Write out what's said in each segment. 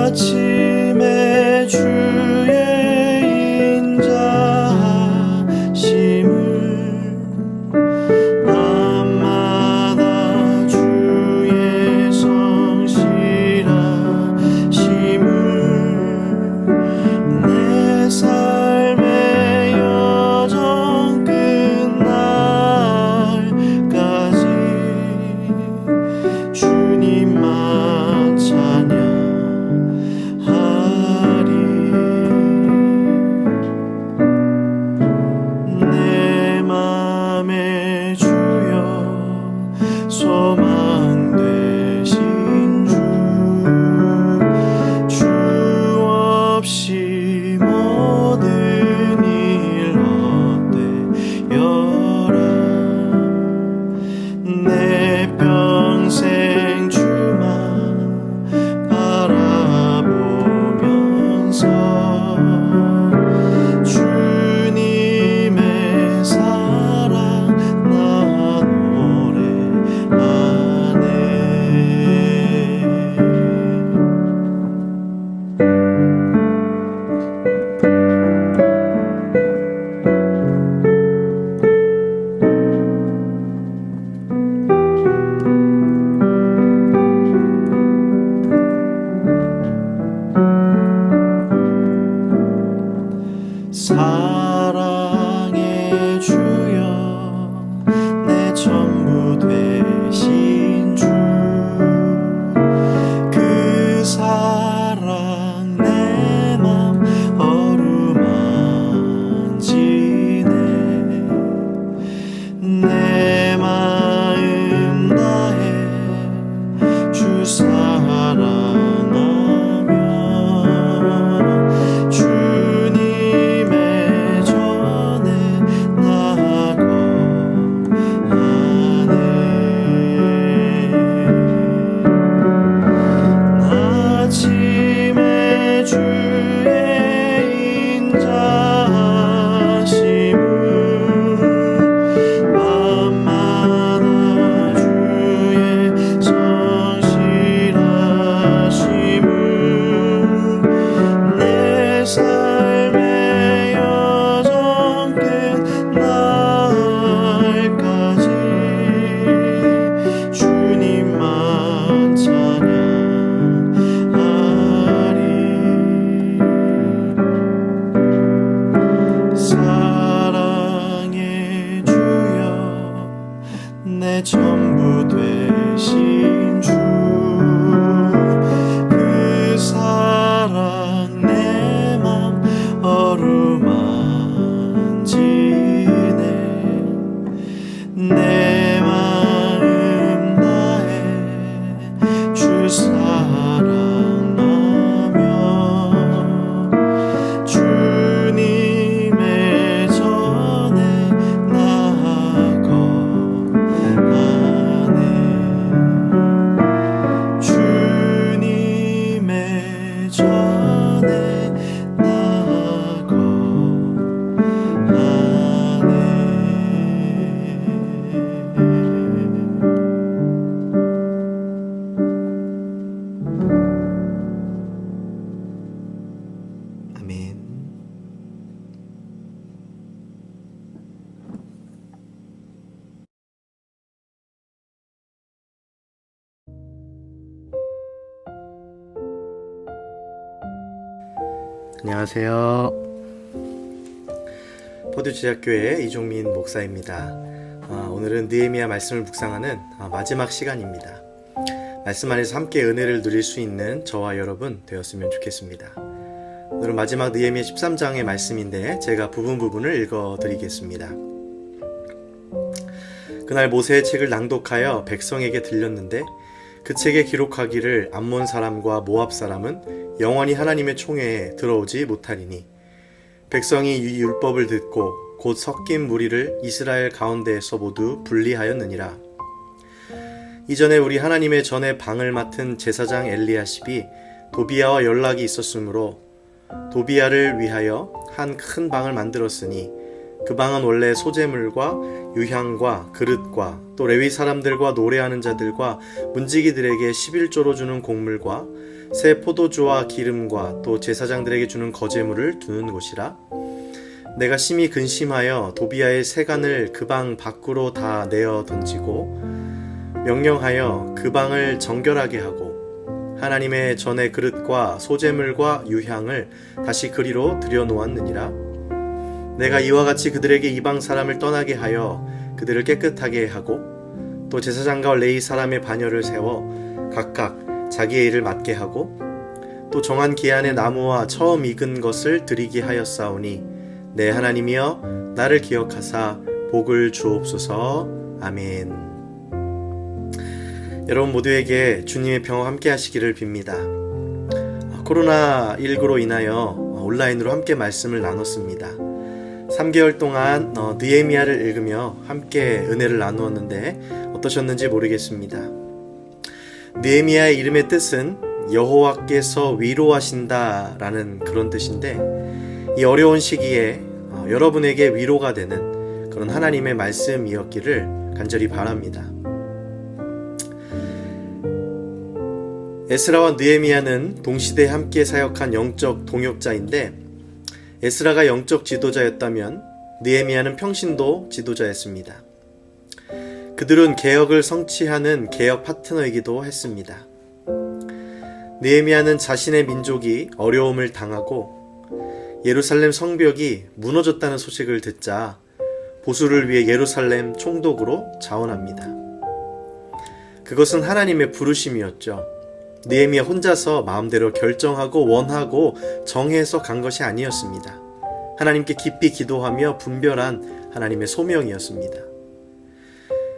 아침에 주의 인자하심을 밤마다 주의 성실하심을 내 삶의 여정 끝날까지 주님만 찬양하리. 내 맘의 주여 소망 되신 주 없이 모든 일 헛되어라. 내 평생 주만 바라보면서 주님의 사랑 나 노래하네. 사랑의 주여 내 전부 되신 주 그 사랑 내 맘 어루만지네. 내 마음 다해 주 사랑하며 주님의 전에 나아가네. 아침에 주의 인자하심을 밤마다 주의 성실하심을 내 삶의 여정 끝날까지 주님만 찬양하리. 사랑의 주여 내 전부 되신 주 그 사랑 내 맘 어루만지네. 내 마음 다해 주 사랑하며 주님의 전에 나아가네. 주님의 전에 아멘. 안녕하세요. 포도주약교회 이종민 목사입니다. 오늘은 느헤미야 말씀을 묵상하는 마지막 시간입니다. 말씀 안에서 함께 은혜를 누릴 수 있는 저와 여러분 되었으면 좋겠습니다. 오늘은 마지막 느헤미야 13장의 말씀인데 제가 부분을 읽어드리겠습니다. 그날 모세의 책을 낭독하여 백성에게 들렸는데 그 책에 기록하기를 암몬 사람과 모압 사람은 영원히 하나님의 총회에 들어오지 못하리니 백성이 이 율법을 듣고 곧 섞인 무리를 이스라엘 가운데에서 모두 분리하였느니라. 이전에 우리 하나님의 전에 방을 맡은 제사장 엘리야십이 도비야와 연락이 있었으므로 도비야를 위하여 한 큰 방을 만들었으니 그 방은 원래 소재물과 유향과 그릇과 또 레위 사람들과 노래하는 자들과 문지기들에게 11조로 주는 곡물과 새 포도주와 기름과 또 제사장들에게 주는 거제물을 두는 곳이라. 내가 심히 근심하여 도비아의 세간을 그 방 밖으로 다 내어 던지고 명령하여 그 방을 정결하게 하고 하나님의 전의 그릇과 소재물과 유향을 다시 그리로 들여놓았느니라. 내가 이와 같이 그들에게 이방 사람을 떠나게 하여 그들을 깨끗하게 하고 또 제사장과 레위 사람의 반열을 세워 각각 자기의 일을 맡게 하고 또 정한 기한에 나무와 처음 익은 것을 드리게 하였사오니 내 하나님이여 나를 기억하사 복을 주옵소서. 아멘. 여러분 모두에게 주님의 평화 함께 하시기를 빕니다. 코로나19로 인하여 온라인으로 함께 말씀을 나눴습니다. 3개월 동안 느헤미야를 읽으며 함께 은혜를 나누었는데 어떠셨는지 모르겠습니다. 느헤미야의 이름의 뜻은 여호와께서 위로하신다 라는 그런 뜻인데, 이 어려운 시기에 여러분에게 위로가 되는 그런 하나님의 말씀이었기를 간절히 바랍니다. 에스라와 느헤미야는 동시대에 함께 사역한 영적 동역자인데, 에스라가 영적 지도자였다면 느헤미야는 평신도 지도자였습니다. 그들은 개혁을 성취하는 개혁 파트너이기도 했습니다. 느헤미야는 자신의 민족이 어려움을 당하고 예루살렘 성벽이 무너졌다는 소식을 듣자 보수를 위해 예루살렘 총독으로 자원합니다. 그것은 하나님의 부르심이었죠. 느헤미야 혼자서 마음대로 결정하고 원하고 정해서 간 것이 아니었습니다. 하나님께 깊이 기도하며 분별한 하나님의 소명이었습니다.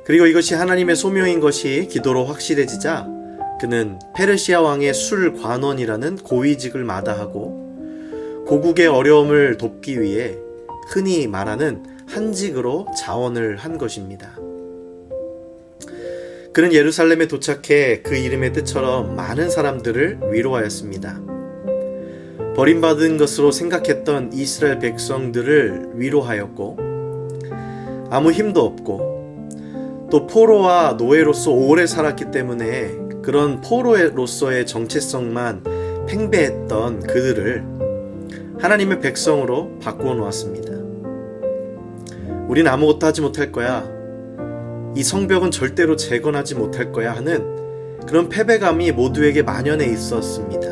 그리고 이것이 하나님의 소명인 것이 기도로 확실해지자 그는 페르시아 왕의 술 관원이라는 고위직을 마다하고 고국의 어려움을 돕기 위해 흔히 말하는 한직으로 자원을 한 것입니다. 그는 예루살렘에 도착해 그 이름의 뜻처럼 많은 사람들을 위로하였습니다. 버림받은 것으로 생각했던 이스라엘 백성들을 위로하였고, 아무 힘도 없고 또 포로와 노예로서 오래 살았기 때문에 그런 포로로서의 정체성만 팽배했던 그들을 하나님의 백성으로 바꾸어 놓았습니다. 우린 아무것도 하지 못할 거야, 이 성벽은 절대로 재건하지 못할 거야 하는 그런 패배감이 모두에게 만연해 있었습니다.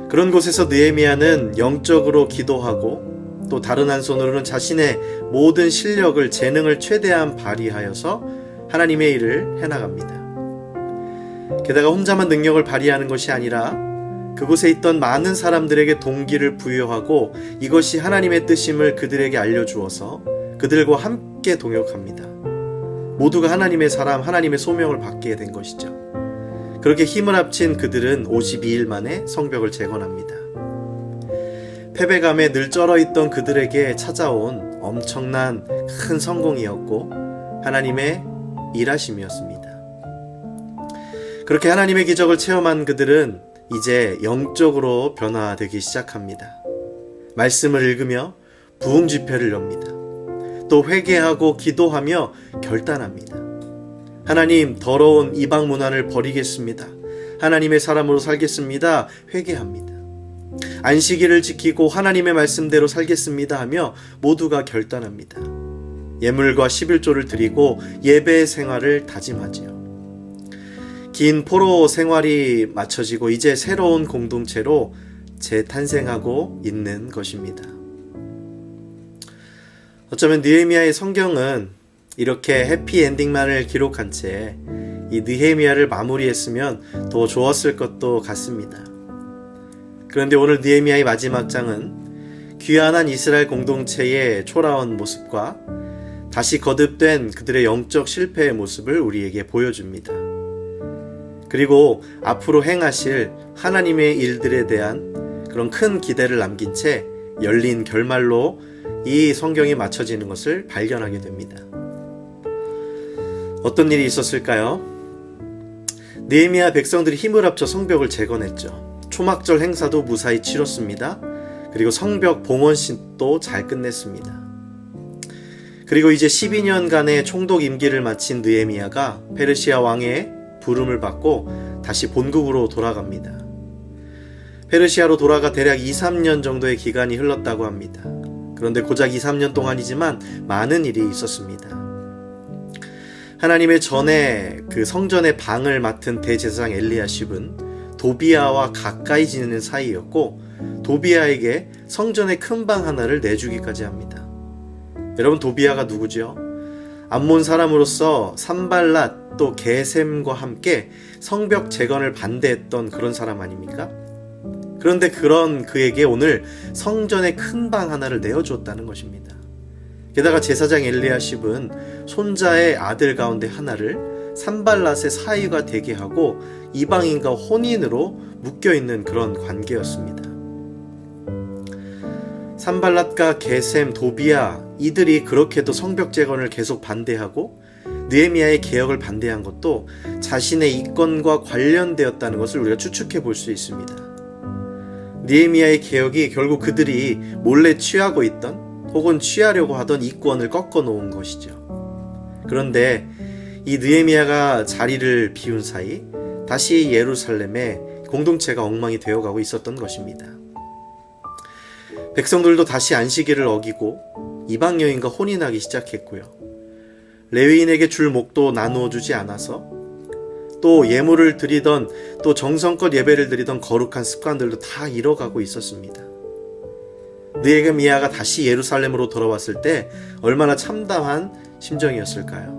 그런 곳에서 느헤미야는 영적으로 기도하고 또 다른 한 손으로는 자신의 모든 실력을, 재능을 최대한 발휘하여서 하나님의 일을 해나갑니다. 게다가 혼자만 능력을 발휘하는 것이 아니라 그곳에 있던 많은 사람들에게 동기를 부여하고 이것이 하나님의 뜻임을 그들에게 알려주어서 그들과 함께 동역합니다. 모두가 하나님의 사람, 하나님의 소명을 받게 된 것이죠. 그렇게 힘을 합친 그들은 52일 만에 성벽을 재건합니다. 패배감에 늘 쩔어있던 그들에게 찾아온 엄청난 큰 성공이었고 하나님의 일하심이었습니다. 그렇게 하나님의 기적을 체험한 그들은 이제 영적으로 변화되기 시작합니다. 말씀을 읽으며 부흥 집회를 엽니다. 또 회개하고 기도하며 결단합니다. 하나님, 더러운 이방 문화를 버리겠습니다. 하나님의 사람으로 살겠습니다. 회개합니다. 안식일을 지키고 하나님의 말씀대로 살겠습니다 하며 모두가 결단합니다. 예물과 11조를 드리고 예배 생활을 다짐하지요. 긴 포로 생활이 마쳐지고 이제 새로운 공동체로 재탄생하고 있는 것입니다. 어쩌면 느헤미야의 성경은 이렇게 해피엔딩만을 기록한 채 이 느헤미야를 마무리했으면 더 좋았을 것도 같습니다. 그런데 오늘 느헤미야의 마지막 장은 귀환한 이스라엘 공동체의 초라한 모습과 다시 거듭된 그들의 영적 실패의 모습을 우리에게 보여줍니다. 그리고 앞으로 행하실 하나님의 일들에 대한 그런 큰 기대를 남긴 채 열린 결말로 이 성경이 맞춰지는 것을 발견하게 됩니다. 어떤 일이 있었을까요? 느헤미야 백성들이 힘을 합쳐 성벽을 재건했죠. 초막절 행사도 무사히 치렀습니다. 그리고 성벽 봉헌식도 잘 끝냈습니다. 그리고 이제 12년간의 총독 임기를 마친 느헤미야가 페르시아 왕의 부름을 받고 다시 본국으로 돌아갑니다. 페르시아로 돌아가 대략 2-3년 정도의 기간이 흘렀다고 합니다. 그런데 고작 2-3년 동안이지만 많은 일이 있었습니다. 하나님의 전에 그 성전의 방을 맡은 대제사장 엘리야십은 도비야와 가까이 지내는 사이였고, 도비야에게 성전의 큰 방 하나를 내주기까지 합니다. 여러분, 도비야가 누구죠? 암몬 사람으로서 산발랏 또 게셈과 함께 성벽 재건을 반대했던 그런 사람 아닙니까? 그런데 그런 그에게 오늘 성전의 큰 방 하나를 내어주었다는 것입니다. 게다가 제사장 엘리야십은 손자의 아들 가운데 하나를 산발랏의 사위가 되게 하고 이방인과 혼인으로 묶여있는 그런 관계였습니다. 산발랏과 게셈, 도비야 이들이 그렇게도 성벽 재건을 계속 반대하고 느헤미야의 개혁을 반대한 것도 자신의 이권과 관련되었다는 것을 우리가 추측해 볼 수 있습니다. 느헤미야의 개혁이 결국 그들이 몰래 취하고 있던 혹은 취하려고 하던 이권을 꺾어 놓은 것이죠. 그런데 이 느헤미야가 자리를 비운 사이 다시 예루살렘에 공동체가 엉망이 되어가고 있었던 것입니다. 백성들도 다시 안식일을 어기고 이방 여인과 혼인하기 시작했고요. 레위인에게 줄 목도 나누어 주지 않아서 또 예물을 드리던 또 정성껏 예배를 드리던 거룩한 습관들도 다 잃어가고 있었습니다. 느헤미야가 다시 예루살렘으로 돌아왔을 때 얼마나 참담한 심정이었을까요?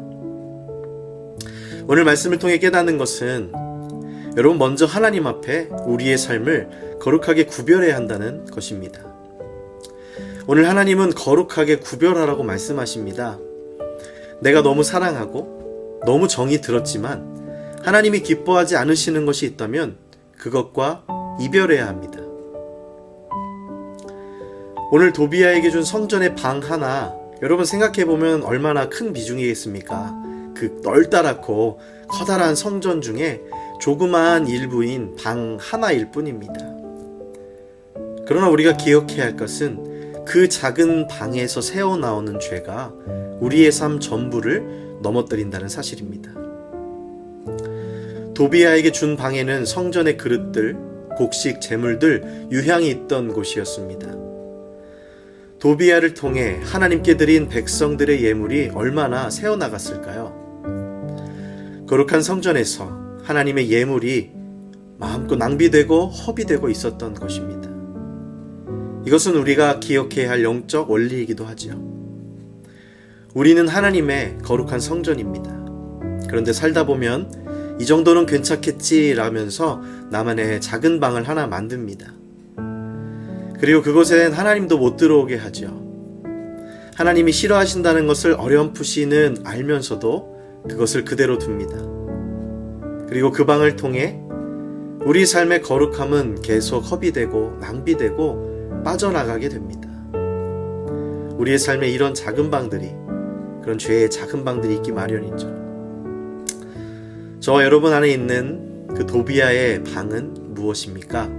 오늘 말씀을 통해 깨닫는 것은 여러분, 먼저 하나님 앞에 우리의 삶을 거룩하게 구별해야 한다는 것입니다. 오늘 하나님은 거룩하게 구별하라고 말씀하십니다. 내가 너무 사랑하고 너무 정이 들었지만 하나님이 기뻐하지 않으시는 것이 있다면 그것과 이별해야 합니다. 오늘 도비야에게 준 성전의 방 하나, 여러분 생각해보면 얼마나 큰 비중이겠습니까? 그 넓다랗고 커다란 성전 중에 조그마한 일부인 방 하나일 뿐입니다. 그러나 우리가 기억해야 할 것은 그 작은 방에서 새어나오는 죄가 우리의 삶 전부를 넘어뜨린다는 사실입니다. 도비야에게 준 방에는 성전의 그릇들, 곡식, 제물들, 유향이 있던 곳이었습니다. 도비야를 통해 하나님께 드린 백성들의 예물이 얼마나 새어나갔을까요? 거룩한 성전에서 하나님의 예물이 마음껏 낭비되고 허비되고 있었던 것입니다. 이것은 우리가 기억해야 할 영적 원리이기도 하죠. 우리는 하나님의 거룩한 성전입니다. 그런데 살다 보면 이 정도는 괜찮겠지라면서 나만의 작은 방을 하나 만듭니다. 그리고 그곳엔 하나님도 못 들어오게 하죠. 하나님이 싫어하신다는 것을 어렴풋이는 알면서도 그것을 그대로 둡니다. 그리고 그 방을 통해 우리 삶의 거룩함은 계속 허비되고 낭비되고 빠져나가게 됩니다. 우리의 삶에 이런 작은 방들이, 그런 죄의 작은 방들이 있기 마련이죠. 저와 여러분 안에 있는 그 도비야의 방은 무엇입니까?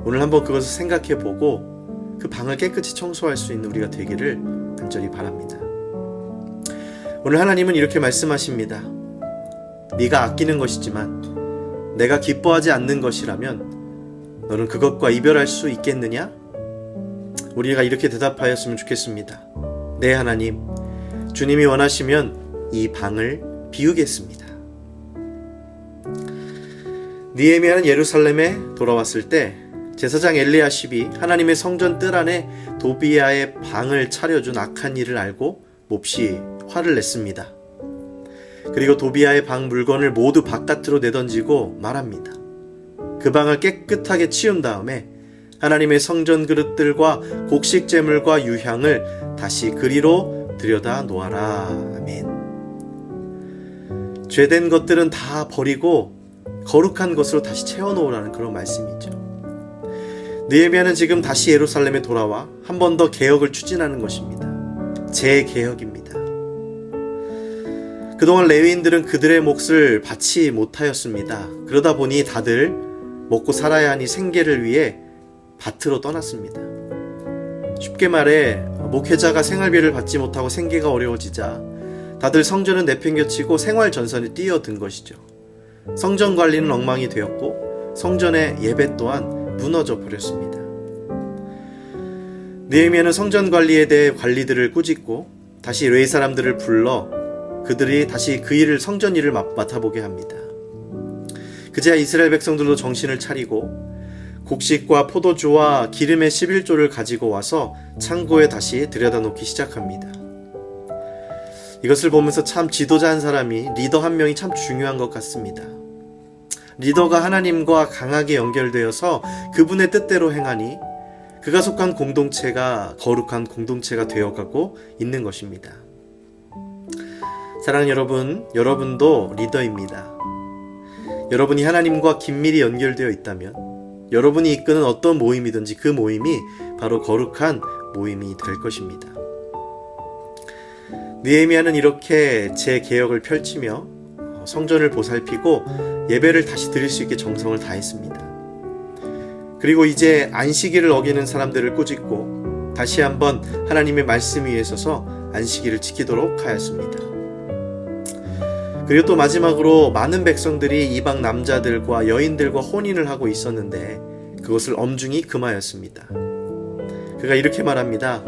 오늘 한번 그것을 생각해보고 그 방을 깨끗이 청소할 수 있는 우리가 되기를 간절히 바랍니다. 오늘 하나님은 이렇게 말씀하십니다. 네가 아끼는 것이지만 내가 기뻐하지 않는 것이라면 너는 그것과 이별할 수 있겠느냐? 우리가 이렇게 대답하였으면 좋겠습니다. 네, 하나님, 주님이 원하시면 이 방을 비우겠습니다. 느헤미야는 예루살렘에 돌아왔을 때 제사장 엘리야십이 하나님의 성전 뜰 안에 도비야의 방을 차려준 악한 일을 알고 몹시 화를 냈습니다. 그리고 도비야의 방 물건을 모두 바깥으로 내던지고 말합니다. 그 방을 깨끗하게 치운 다음에 하나님의 성전 그릇들과 곡식 제물과 유향을 다시 그리로 들여다 놓아라. 아멘. 죄된 것들은 다 버리고 거룩한 것으로 다시 채워놓으라는 그런 말씀이죠. 느헤미야는 지금 다시 예루살렘에 돌아와 한 번 더 개혁을 추진하는 것입니다. 재개혁입니다. 그동안 레위인들은 그들의 몫을 받지 못하였습니다. 그러다 보니 다들 먹고 살아야 하니 생계를 위해 밭으로 떠났습니다. 쉽게 말해 목회자가 생활비를 받지 못하고 생계가 어려워지자 다들 성전은 내팽겨치고 생활 전선에 뛰어든 것이죠. 성전 관리는 엉망이 되었고 성전의 예배 또한 무너져 버렸습니다. 느헤미야는 성전 관리에 대해 관리들을 꾸짖고 다시 레위 사람들을 불러 그들이 다시 그 일을 성전 일을 맡아보게 합니다. 그제야 이스라엘 백성들도 정신을 차리고 곡식과 포도주와 기름의 11조를 가지고 와서 창고에 다시 들여다놓기 시작합니다. 이것을 보면서 참 지도자 한 사람이, 리더 한 명이 참 중요한 것 같습니다. 리더가 하나님과 강하게 연결되어서 그분의 뜻대로 행하니 그가 속한 공동체가 거룩한 공동체가 되어가고 있는 것입니다. 사랑하는 여러분, 여러분도 리더입니다. 여러분이 하나님과 긴밀히 연결되어 있다면 여러분이 이끄는 어떤 모임이든지 그 모임이 바로 거룩한 모임이 될 것입니다. 느헤미야는 이렇게 재개혁을 펼치며 성전을 보살피고 예배를 다시 드릴 수 있게 정성을 다했습니다. 그리고 이제 안식일을 어기는 사람들을 꾸짖고 다시 한번 하나님의 말씀 위에 서서 안식일을 지키도록 하였습니다. 그리고 또 마지막으로 많은 백성들이 이방 남자들과 여인들과 혼인을 하고 있었는데 그것을 엄중히 금하였습니다. 그가 이렇게 말합니다.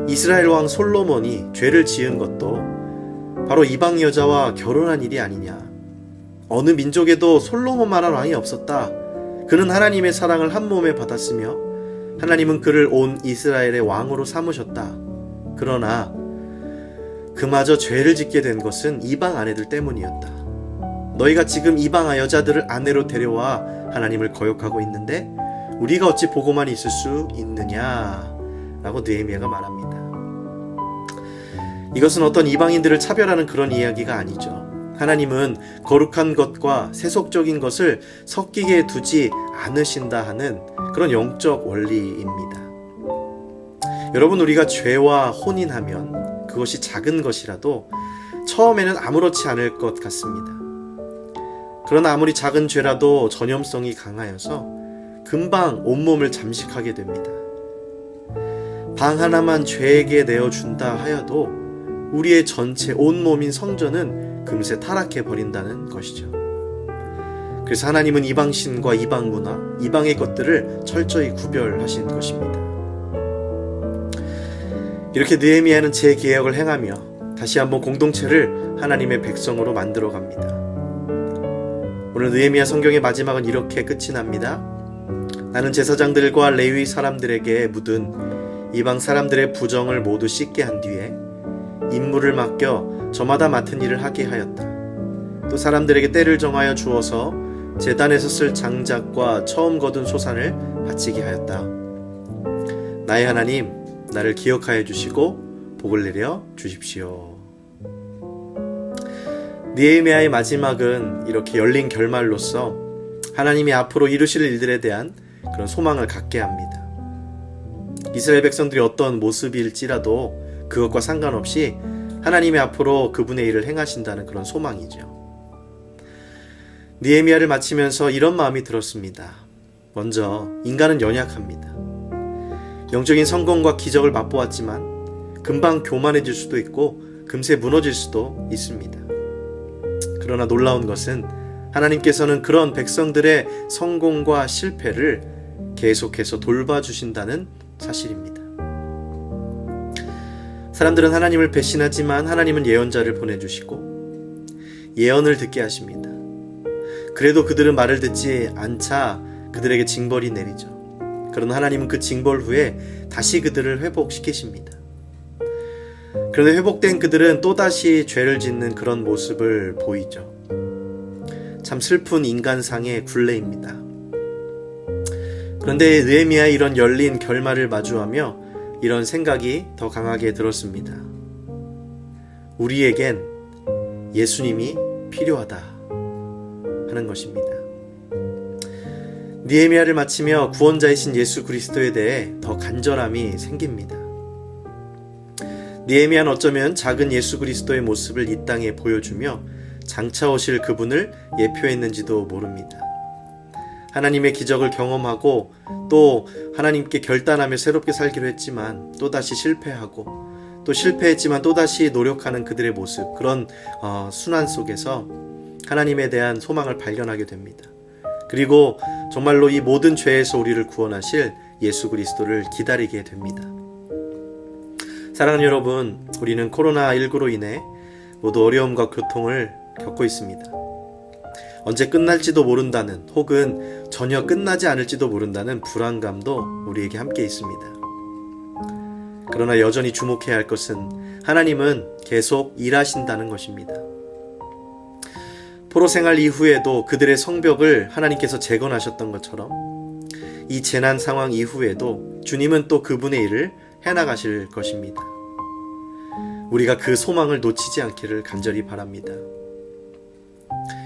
이스라엘 왕 솔로몬이 죄를 지은 것도 바로 이방 여자와 결혼한 일이 아니냐. 어느 민족에도 솔로몬만한 왕이 없었다. 그는 하나님의 사랑을 한 몸에 받았으며 하나님은 그를 온 이스라엘의 왕으로 삼으셨다. 그러나 그마저 죄를 짓게 된 것은 이방 아내들 때문이었다. 너희가 지금 이방 여자들을 아내로 데려와 하나님을 거역하고 있는데 우리가 어찌 보고만 있을 수 있느냐 라고 느헤미야가 말합니다. 이것은 어떤 이방인들을 차별하는 그런 이야기가 아니죠. 하나님은 거룩한 것과 세속적인 것을 섞이게 두지 않으신다 하는 그런 영적 원리입니다. 여러분, 우리가 죄와 혼인하면 그것이 작은 것이라도 처음에는 아무렇지 않을 것 같습니다. 그러나 아무리 작은 죄라도 전염성이 강하여서 금방 온몸을 잠식하게 됩니다. 방 하나만 죄에게 내어준다 하여도 우리의 전체 온몸인 성전은 금세 타락해 버린다는 것이죠. 그래서 하나님은 이방신과 이방 문화, 이방의 것들을 철저히 구별하신 것입니다. 이렇게 느헤미야는 재개혁을 행하며 다시 한번 공동체를 하나님의 백성으로 만들어 갑니다. 오늘 느헤미야 성경의 마지막은 이렇게 끝이 납니다. 나는 제사장들과 레위 사람들에게 묻은 이방 사람들의 부정을 모두 씻게 한 뒤에 임무를 맡겨 저마다 맡은 일을 하게 하였다. 또 사람들에게 때를 정하여 주어서 제단에서 쓸 장작과 처음 거둔 소산을 바치게 하였다. 나의 하나님, 나를 기억하여 주시고 복을 내려 주십시오. 느헤미야의 마지막은 이렇게 열린 결말로서 하나님이 앞으로 이루실 일들에 대한 그런 소망을 갖게 합니다. 이스라엘 백성들이 어떤 모습일지라도 그것과 상관없이 하나님이 앞으로 그분의 일을 행하신다는 그런 소망이죠. 느헤미야를 마치면서 이런 마음이 들었습니다. 먼저 인간은 연약합니다. 영적인 성공과 기적을 맛보았지만 금방 교만해질 수도 있고 금세 무너질 수도 있습니다. 그러나 놀라운 것은 하나님께서는 그런 백성들의 성공과 실패를 계속해서 돌봐주신다는 사실입니다. 사람들은 하나님을 배신하지만 하나님은 예언자를 보내주시고 예언을 듣게 하십니다. 그래도 그들은 말을 듣지 않자 그들에게 징벌이 내리죠. 그러나 하나님은 그 징벌 후에 다시 그들을 회복시키십니다. 그런데 회복된 그들은 또다시 죄를 짓는 그런 모습을 보이죠. 참 슬픈 인간상의 굴레입니다. 그런데 느헤미야의 이런 열린 결말을 마주하며 이런 생각이 더 강하게 들었습니다. 우리에겐 예수님이 필요하다 하는 것입니다. 느헤미야를 마치며 구원자이신 예수 그리스도에 대해 더 간절함이 생깁니다. 느헤미야는 어쩌면 작은 예수 그리스도의 모습을 이 땅에 보여주며 장차 오실 그분을 예표했는지도 모릅니다. 하나님의 기적을 경험하고 또 하나님께 결단하며 새롭게 살기로 했지만 또다시 실패하고 또 실패했지만 또다시 노력하는 그들의 모습, 그런 순환 속에서 하나님에 대한 소망을 발견하게 됩니다. 그리고 정말로 이 모든 죄에서 우리를 구원하실 예수 그리스도를 기다리게 됩니다. 사랑하는 여러분, 우리는 코로나19로 인해 모두 어려움과 고통을 겪고 있습니다. 언제 끝날지도 모른다는, 혹은 전혀 끝나지 않을지도 모른다는 불안감도 우리에게 함께 있습니다. 그러나 여전히 주목해야 할 것은 하나님은 계속 일하신다는 것입니다. 포로 생활 이후에도 그들의 성벽을 하나님께서 재건하셨던 것처럼 이 재난 상황 이후에도 주님은 또 그분의 일을 해나가실 것입니다. 우리가 그 소망을 놓치지 않기를 간절히 바랍니다.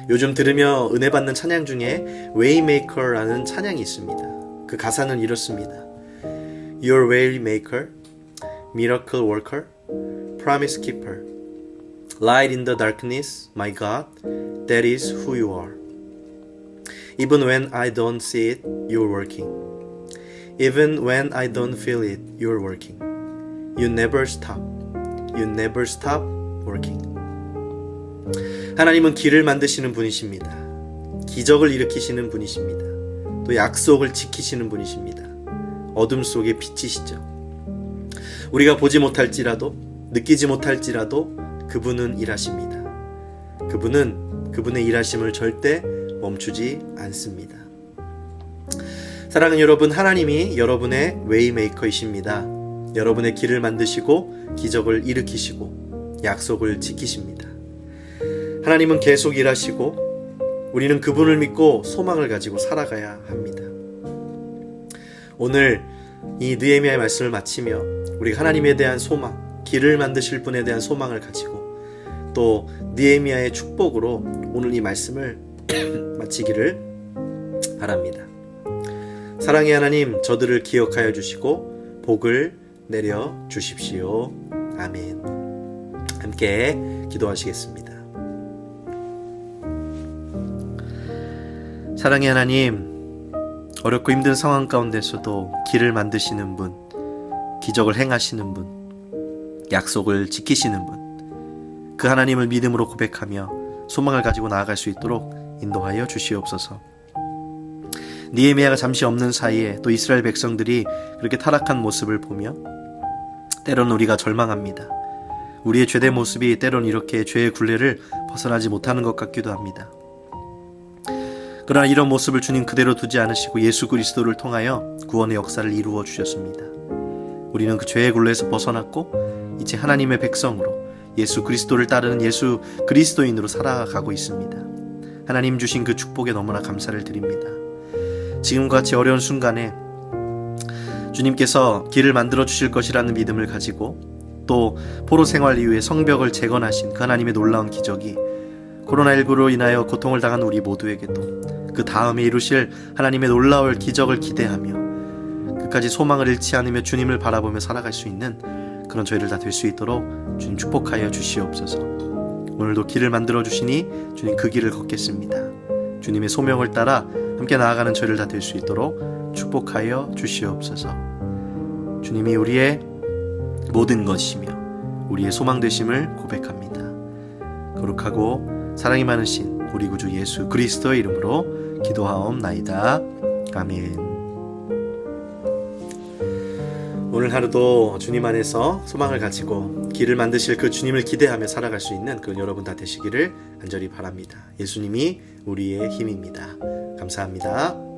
요즘 들으며 은혜 받는 찬양 중에 Waymaker라는 찬양이 있습니다. 그 가사는 이렇습니다. Your Waymaker, Miracle Worker, Promise Keeper, Light in the darkness, my God, that is who you are. Even when I don't see it, you're working. Even when I don't feel it, you're working. You never stop. You never stop working. 하나님은 길을 만드시는 분이십니다. 기적을 일으키시는 분이십니다. 또 약속을 지키시는 분이십니다. 어둠 속에 빛이시죠. 우리가 보지 못할지라도, 느끼지 못할지라도 그분은 일하십니다. 그분은 그분의 일하심을 절대 멈추지 않습니다. 사랑하는 여러분, 하나님이 여러분의 웨이메이커이십니다. 여러분의 길을 만드시고 기적을 일으키시고 약속을 지키십니다. 하나님은 계속 일하시고 우리는 그분을 믿고 소망을 가지고 살아가야 합니다. 오늘 이 느헤미야의 말씀을 마치며 우리가 하나님에 대한 소망, 길을 만드실 분에 대한 소망을 가지고 또 느헤미야의 축복으로 오늘 이 말씀을 마치기를 바랍니다. 사랑의 하나님, 저들을 기억하여 주시고 복을 내려 주십시오. 아멘. 함께 기도하시겠습니다. 사랑의 하나님, 어렵고 힘든 상황 가운데서도 길을 만드시는 분, 기적을 행하시는 분, 약속을 지키시는 분, 그 하나님을 믿음으로 고백하며 소망을 가지고 나아갈 수 있도록 인도하여 주시옵소서. 느헤미야가 잠시 없는 사이에 또 이스라엘 백성들이 그렇게 타락한 모습을 보며 때로는 우리가 절망합니다. 우리의 죄된 모습이 때로는 이렇게 죄의 굴레를 벗어나지 못하는 것 같기도 합니다. 그러나 이런 모습을 주님 그대로 두지 않으시고 예수 그리스도를 통하여 구원의 역사를 이루어 주셨습니다. 우리는 그 죄의 굴레에서 벗어났고 이제 하나님의 백성으로 예수 그리스도를 따르는 예수 그리스도인으로 살아가고 있습니다. 하나님 주신 그 축복에 너무나 감사를 드립니다. 지금과 같이 어려운 순간에 주님께서 길을 만들어 주실 것이라는 믿음을 가지고 또 포로 생활 이후에 성벽을 재건하신 그 하나님의 놀라운 기적이 코로나19로 인하여 고통을 당한 우리 모두에게도 그 다음에 이루실 하나님의 놀라울 기적을 기대하며 끝까지 소망을 잃지 않으며 주님을 바라보며 살아갈 수 있는 그런 저희를 다 될 수 있도록 주님 축복하여 주시옵소서. 오늘도 길을 만들어 주시니 주님 그 길을 걷겠습니다. 주님의 소명을 따라 함께 나아가는 저희를 다 될 수 있도록 축복하여 주시옵소서. 주님이 우리의 모든 것이며 우리의 소망 되심을 고백합니다. 거룩하고 사랑이 많으신 우리 구주 예수 그리스도의 이름으로 기도하옵나이다. 아멘. 오늘 하루도 주님 안에서 소망을 가지고 길을 만드실 그 주님을 기대하며 살아갈 수 있는 그런 여러분 다 되시기를 간절히 바랍니다. 예수님이 우리의 힘입니다. 감사합니다.